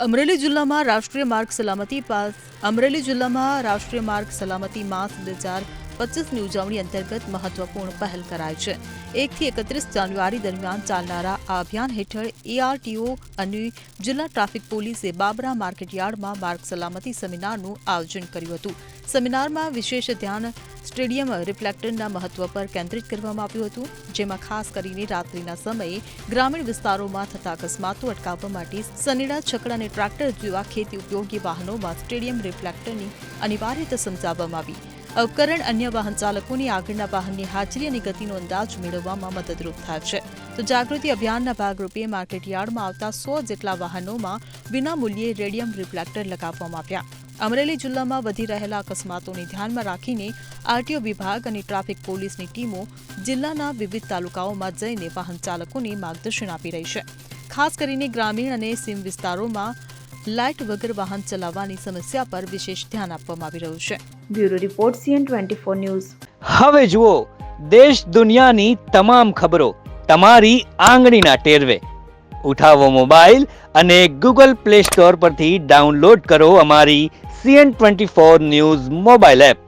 અમરેલી જિલ્લામાં રાષ્ટ્રીય માર્ગ સલામતી માસ 2025ની ઉજવણી અંતર્ગત મહત્વપૂર્ણ પહેલ કરાઈ છે. 1 થી 31 જાન્યુઆરી દરમિયાન ચાલનારા આ અભિયાન હેઠળ ARTO અને જિલ્લા ટ્રાફિક પોલીસે બાબરા માર્કેટયાર્ડમાં માર્ગ સલામતી સેમિનારનું આયોજન કર્યું હતું. સેમિનારમાં વિશેષ ધ્યાન સ્ટેડિયમ રિફ્લેક્ટરના મહત્વ પર કેન્દ્રિત કરવામાં આવ્યું હતું, જેમાં ખાસ કરીને રાત્રિના સમયે ગ્રામીણ વિસ્તારોમાં થતા અકસ્માતો અટકાવવા માટે સનેડા, છકડા અને ટ્રેક્ટર જેવા ખેતી ઉપયોગી વાહનોમાં સ્ટેડિયમ રિફ્લેક્ટરની અનિવાર્યતા સમજાવવામાં આવી. ઉપકરણ અન્ય વાહન ચાલકોની આગળના વાહનની હાજરી અને ગતિનો અંદાજ મેળવવામાં મદદરૂપ થાય છે. તો જાગૃતિ અભિયાનના ભાગરૂપે માર્કેટયાર્ડમાં આવતા 100 જેટલા વાહનોમાં વિનામૂલ્યે રેડિયમ રિફ્લેક્ટર લગાવવામાં આવ્યા. અમરેલી જિલ્લામાં વધી રહેલા અકસ્માતોને ધ્યાનમાં રાખીને આરટીઓ વિભાગ અને ટ્રાફિક પોલીસની ટીમો જિલ્લાના વિવિધ તાલુકાઓમાં જઈને વાહન ચાલકોને માર્ગદર્શન આપી રહી છે. ખાસ કરીને ગ્રામીણ અને સીમ વિસ્તારોમાં લાઇટ વગર વાહન ચલાવવાની સમસ્યા પર વિશેષ ધ્યાન આપવામાં આવી રહ્યું છે. Bureau report CN24 news. હવે જુઓ દેશ દુનિયાની તમામ ખબરો તમારી આંગળીના ટેરવે. ઉઠાવો મોબાઈલ અને Google Play Store પરથી ડાઉનલોડ કરો અમારી CN24 ન્યૂઝ મોબાઈલ એપ.